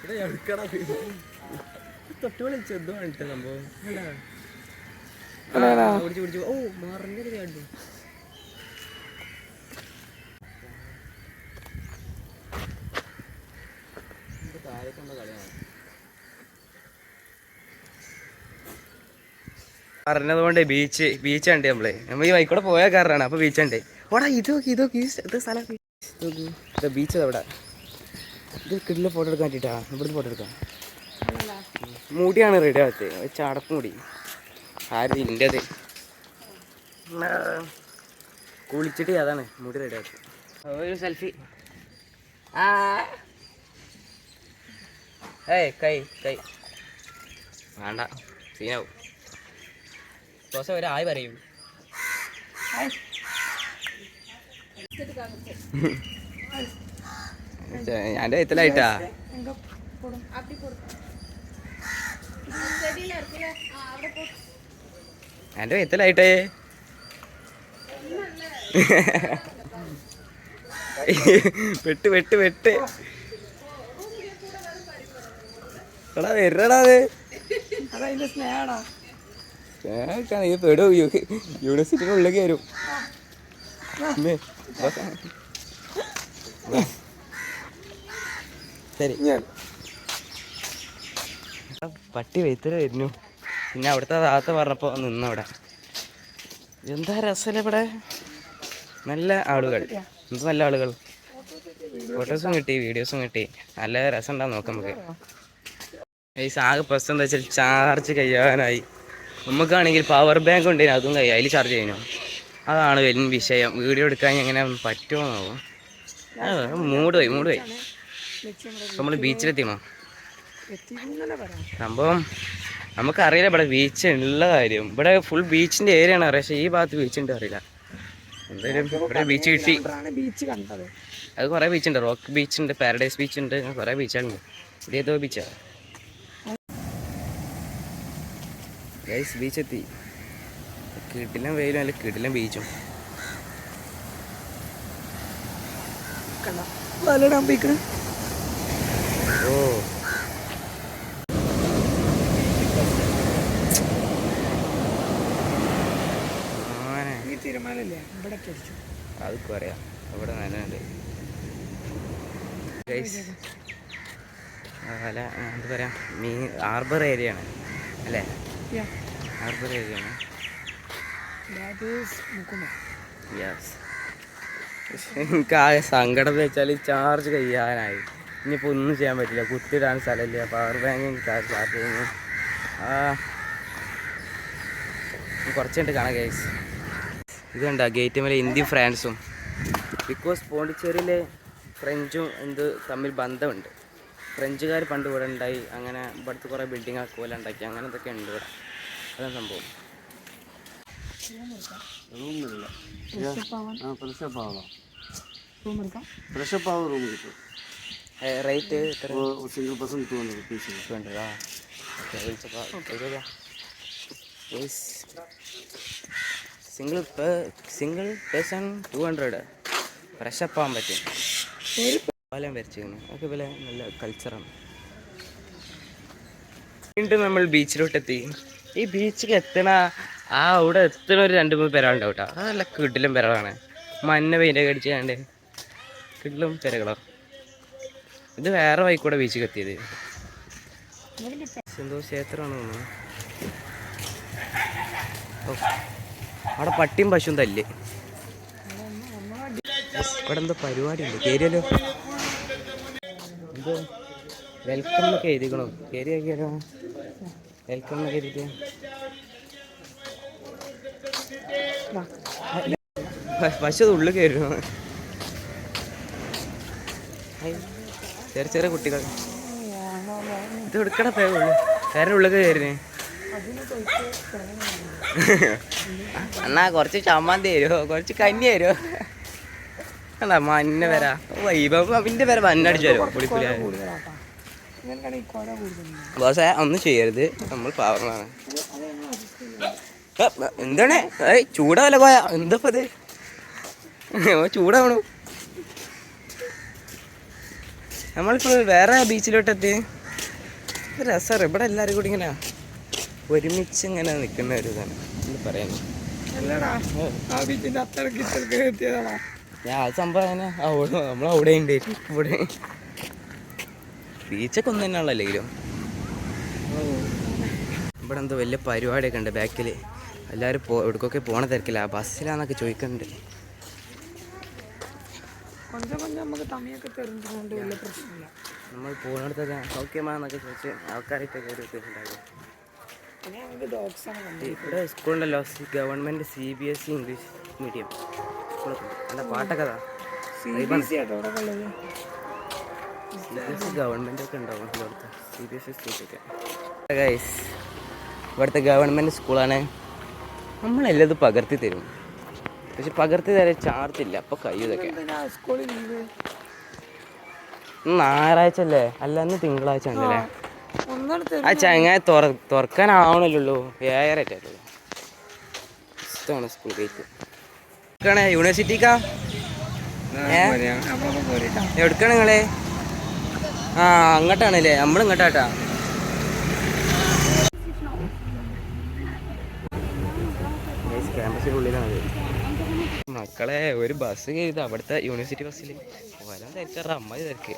പറഞ്ഞതുകൊണ്ട് ബീച്ച് ഉണ്ട്. നമ്മൾ ഈ വൈക്കൂടെ പോയ കാറാണ്. അപ്പോൾ ബീച്ച് ഉണ്ട്. ഓടാ ഇതൊക്കെ ഇത് സ്ഥലം ബീച്ച് അവിടെ. ഇത് കിടില ഫോട്ടോ എടുക്കാൻ വേണ്ടിയിട്ടാ. ഇവിടുന്ന് ഫോട്ടോ എടുക്കാം. മുടിയാണ് റെഡി ആകത്ത്. ചടപ്പ് മുടി ആരും ഇൻ്റെത് കുളിച്ചിട്ട് അതാണ് മുടി റെഡി ആക്കി. ഒരു സെൽഫി. കൈ വേണ്ട, സീനാവും. ദിവസം ഒരു ആയി പറയൂ. എൻ്റെ എത്തലായിട്ടാ. എൻ്റെ എത്തലായിട്ടേ. വെട്ട് എടാ വരടാ. അതതിന്റെ സ്നേഹടാ. നീ പെടോ യൂണിവേഴ്സിറ്റിയുടെ ഉള്ളിലേക്ക് വരും. ശരി, പട്ടി വെയ്ത്തര വരുന്നു. പിന്നെ അവിടുത്തെ താത്ത പറഞ്ഞപ്പോൾ നിന്നവിടെ. എന്താ രസമല്ലേ ഇവിടെ. നല്ല ആളുകൾ, നല്ല ആളുകൾ. ഫോട്ടോസും കിട്ടി, വീഡിയോസും കിട്ടി. നല്ല രസം ഉണ്ടാവും. നോക്കാം നമുക്ക്. ഈ ആകെ പ്രശ്നം എന്താ വെച്ചാൽ ചാർജ് കഴിയാനായി. നമുക്കാണെങ്കിൽ പവർ ബാങ്ക് ഉണ്ടെങ്കിൽ അതും കഴിയും, അതിൽ ചാർജ് ചെയ്യണം. അതാണ് വലിയ വിഷയം. വീഡിയോ എടുക്കാൻ എങ്ങനെ പറ്റുമോ നോക്കും. മൂട് പോയി. നമ്മൾ ബീച്ചിലെത്തിക്കണോ? സംഭവം നമുക്കറിയില്ല ഇവിടെ ബീച്ച് ഉള്ള കാര്യം. ഇവിടെ ഫുൾ ബീച്ചിൻ്റെ ഏരിയയാണ് അറിയാം. പക്ഷേ ഈ ഭാഗത്ത് ബീച്ചുണ്ട് അറിയില്ല. എന്തായാലും ഇവിടെ ബീച്ച് കിട്ടി. അത് കുറേ ബീച്ചുണ്ട്. റോക്ക് ബീച്ചുണ്ട്, പാരഡൈസ് ബീച്ചുണ്ട്, കുറേ ബീച്ചുണ്ട്. ഇത് ഏതോ ബീച്ചാണ്. ഗൈസ് ബീച്ചെത്തി. കിടിലം വെയിലും അല്ല കിടിലം ബീച്ചും. ഓ അതൊക്കെ പറയാം. ഇവിടെ നല്ലുണ്ട് ഗൈസ്. അല്ല എന്താ പറയാ, ഹാർബർ ഏരിയ ആണ് അല്ലേ? ഹാർബർ ഏരിയ ആണ്. എനിക്ക് ആ സങ്കടം എന്ന് വെച്ചാൽ ചാർജ് കഴിയാനായി. ഇനിയിപ്പോൾ ഒന്നും ചെയ്യാൻ പറ്റില്ല. കുത്തിയിടാൻ സ്ഥലമില്ല. പവർ ബാങ്ക് ചാർജ് ചെയ്യുന്നു. കുറച്ചുണ്ട് കാണാം ഗൈസ്. ഇത് കണ്ട ഗേറ്റ് മേലെ ഇന്ത്യയും ഫ്രാൻസും. ബിക്കോസ് പോണ്ടിച്ചേരിയിലെ ഫ്രഞ്ചും തമ്മിൽ ബന്ധമുണ്ട്. ഫ്രഞ്ചുകാർ പണ്ട് ഇവിടെ ഉണ്ടായി. അങ്ങനെ ഇവിടുത്തെ കുറേ ബിൽഡിംഗ് ആക്കുപോലെ ഉണ്ടാക്കി. അങ്ങനെ ഇതൊക്കെ ഉണ്ട് ഇവിടെ. അതാണ് സംഭവം. Rate single person 200 rupees. 200 single person 200 fresh up ആകാൻ പറ്റും. പാലം വരച്ചിരുന്നു. അതൊക്കെ പോലെ നല്ല കൾച്ചറാണ്. വീണ്ടും നമ്മൾ ബീച്ചിലോട്ടെത്തി. ഈ ബീച്ചിൽ എത്തണ അവിടെ എത്തണ ഒരു 2-3 പേരാളുണ്ടാവും കേട്ടോ. അത് നല്ല കിടിലും പെരകളാണ്. മഞ്ഞ പെയിൻ്റൊക്കെ അടിച്ചാണ്ട് കിടിലും പെരകളോ. ഇത് വേറെ വഴിക്കൂടെ ബീച്ചിൽ എത്തിയത്. എന്തോ ക്ഷേത്രമാണ് തോന്നുന്നു. അവിടെ പട്ടിയും പശുവും തല്ല്. ഇവിടെ എന്തോ പരിപാടി ഉണ്ട്. കയറിയല്ലോ. ഇത് വെൽക്കം എന്നൊക്കെ എഴുതിക്കണോ? കയറി ആക്കിയാലോ. വെൽക്കം എന്നൊക്കെ എഴുതിയിട്ട് പശു ഉള്ളിൽ കയറുന്നു. ചെറിയ ചെറിയ കുട്ടികൾ ഇത് എടുക്കണ പേരുള്ളൂ. വേറെ ഉള്ളിൽ കയറിനെ. എന്നാ കുറച്ച് ചമ്മന്തി തരുമോ, കുറച്ച് കഞ്ഞി തരുമോ? അല്ല മഞ്ഞ വരാ വൈബിന്റെ പേരെ മഞ്ഞടിച്ചു തരുമോ? പൊളിപ്പുലിയാ ബോസേ ഒന്നും ചെയ്യരുത്, നമ്മൾ പാവങ്ങളാണ്. എന്താണ് ചൂടാവല്ല പോയ എന്തപ്പത് ചൂടാവണു. നമ്മളിപ്പോ വേറെ ബീച്ചിലോട്ടെത്തി. രസമാണ് ഇവിടെ എല്ലാവരും കൂടി ഇങ്ങനെ ഒരുമിച്ച് ഇങ്ങനെ നിൽക്കുന്ന ഒരു ഇതാണ് എന്ന് പറയുന്നത്. ഞാൻ അത് സംഭവം അങ്ങനെ നമ്മളവിടെ ഉണ്ട്. ഇവിടെ ബീച്ചൊക്കെ ഒന്നും തന്നെയാണല്ലോ അല്ലെങ്കിലും. ഇവിടെ എന്തോ വലിയ പരിപാടിയൊക്കെ ഉണ്ട് ബാക്കിൽ. എല്ലാവരും എവിടേക്കൊക്കെ പോണ തിരക്കില്ല. ബസ്സിലാന്നൊക്കെ ചോദിക്കുന്നുണ്ട്. നമ്മൾ പോകുന്നിടത്തൊക്കെ സൗഖ്യമാണെന്നൊക്കെ ചോദിച്ച് ആൾക്കാരായിട്ടൊക്കെ ഒരു ഉണ്ടാകും. ഇവിടെ സ്കൂളുണ്ടല്ലോ, ഗവൺമെൻറ് CBSE ഇംഗ്ലീഷ് മീഡിയം സ്കൂളൊക്കെ ഉണ്ട്. എൻ്റെ പാട്ടൊക്കെ ഗവൺമെൻറ് ഒക്കെ ഉണ്ടാവും ഇവിടുത്തെ CBSE സ്കൂളൊക്കെ. ഗൈസ് ഇവിടുത്തെ ഗവൺമെൻറ് സ്കൂളാണ്. നമ്മളെല്ലാം പകർത്തി തരും, പക്ഷെ പകർത്തി തരാൻ ചാർജ് ഇല്ല. അപ്പോൾ കഴിയുതൊക്കെ ഞായറാഴ്ച അല്ലേ, അല്ല ഇന്ന് തിങ്കളാഴ്ച ഉണ്ടല്ലേ. ആ ചങ്ങായി തുറക്കാനാവണല്ലോ. 7:30 ആയിട്ടുള്ളൂ. ഇഷ്ടമാണ് സ്കൂൾ ഗേറ്റ്. യൂണിവേഴ്സിറ്റിക്കാ എവിടേക്കാണ് നിങ്ങളെ? ആ അങ്ങോട്ടാണല്ലേ, നമ്മളിങ്ങോട്ടാട്ടാ. ക്യാമ്പസിനുള്ളിലാണത്. മക്കളെ ഒരു ബസ് കയറിയത് അവിടുത്തെ യൂണിവേഴ്സിറ്റി ബസ്സിൽ വരാൻ തിരക്കാറ അമ്മ തിരക്ക്.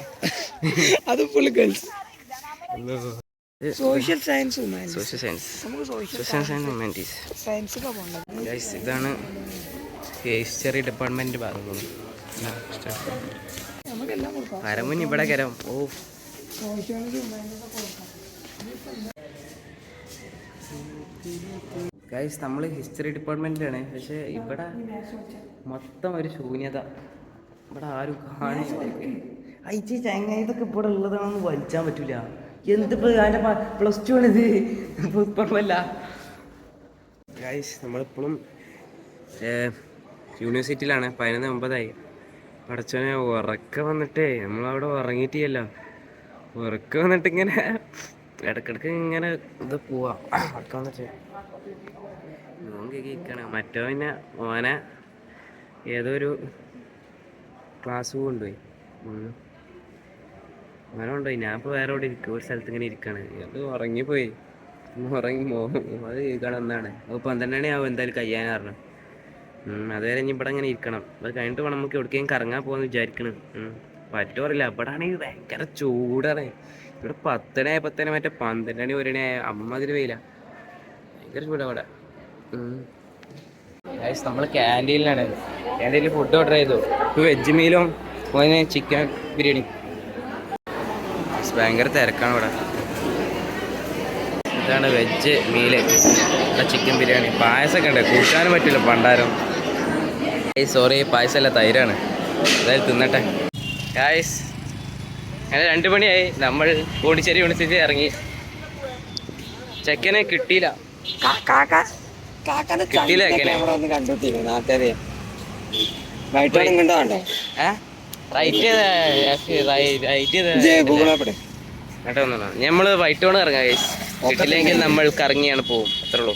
അത് ഫുൾ ഗേൾസ്. സോഷ്യൽ സയൻസ് ഇതാണ് ഹിസ്റ്ററി ഡിപ്പാർട്ട്മെന്റ് ഭാഗങ്ങൾ. കരമുൻ ഇവിടെ കരം. ഓ ഗൈസ് നമ്മൾ ഹിസ്റ്ററി ഡിപ്പാർട്ട്മെന്റിലാണ്. പക്ഷെ ഇവിടെ മൊത്തം ഒരു ശൂന്യത. ഇവിടെ ആരും കാണില്ല. അയച്ചി ചങ്ങ ഇതൊക്കെ ഇവിടെ ഉള്ളതാണെന്ന് വലിച്ചാൻ പറ്റൂല. എന്തിപ്പോ അതിൻ്റെ +2 ആണിത്, ഇപ്പല്ല. ഗൈസ് നമ്മളിപ്പോഴും യൂണിവേഴ്സിറ്റിയിലാണ്. 11:09 പഠിച്ചോനെ ഉറക്കം വന്നിട്ടേ നമ്മളവിടെ ഉറങ്ങിയിട്ടില്ല. ഉറക്കം വന്നിട്ട് ഇങ്ങനെ ഇടക്കിടക്ക് ഇങ്ങനെ ഇത് പോവാ. ഉറക്കം വന്നിട്ട് നോക്കിയിരിക്കണ. മറ്റോ പിന്നെ ഓനെ ഏതോ ഒരു ക്ലാസ് കൊണ്ടുപോയി. അങ്ങനെ കൊണ്ടുപോയി. ഞാൻ ഇപ്പോൾ വേറെ ഇവിടെ ഇരിക്കും, ഒരു സ്ഥലത്ത് ഇങ്ങനെ ഇരിക്കുകയാണ്. അത് ഉറങ്ങിപ്പോയി. അത് കാണുന്നതാണ്. അപ്പോൾ 12 മണിയാവും എന്തായാലും കഴിയാനായിരുന്നു. അതുവരെ ഇനി ഇവിടെ ഇങ്ങനെ ഇരിക്കണം. അത് കഴിഞ്ഞിട്ട് വേണം നമുക്ക് എവിടേക്കെങ്കിലും കറങ്ങാൻ പോകാമെന്ന് വിചാരിക്കണം. പറ്റുമറിയില്ല. ഇവിടെ ആണെങ്കിൽ ഭയങ്കര ചൂടാണ്. ഇവിടെ 10 മറ്റേ 12 മണി 1 മണി അമ്മ അതിൽ വെയില. ഭയങ്കര ചൂടാണ് ഇവിടെ. നമ്മൾ ക്യാൻറ്റീനിലാണ്. ക്യാൻറ്റീനിൽ ഫുഡ് ഓർഡർ ചെയ്തു. 2 വെജ് മീലും 1 ചിക്കൻ ബിരിയാണി. ഭയങ്കര തിരക്കാണ് ഇവിടെ. ഇതാണ് വെജ് മീല്, ചിക്കൻ ബിരിയാണി. പായസമൊക്കെ ഉണ്ട്, കൂട്ടാനും പറ്റില്ല പണ്ടാരം. സോറി പായസമല്ല, തൈരാണ്. അതായത് തിന്നട്ടെ. ഗായ്സ് അങ്ങനെ 2 മണിയായി. നമ്മൾ പോണ്ടിച്ചേരി യൂണിവേഴ്സിറ്റി ഇറങ്ങി. ചെക്കനെ കിട്ടിയില്ല. കിട്ടിയില്ല ചെക്കനെ. നമ്മള് വൈറ്റ് ടൗൺ ഇറങ്ങാം. കിട്ടില്ലെങ്കിൽ നമ്മൾ കറങ്ങിയാണ് പോവും. അത്രേ ഉള്ളൂ.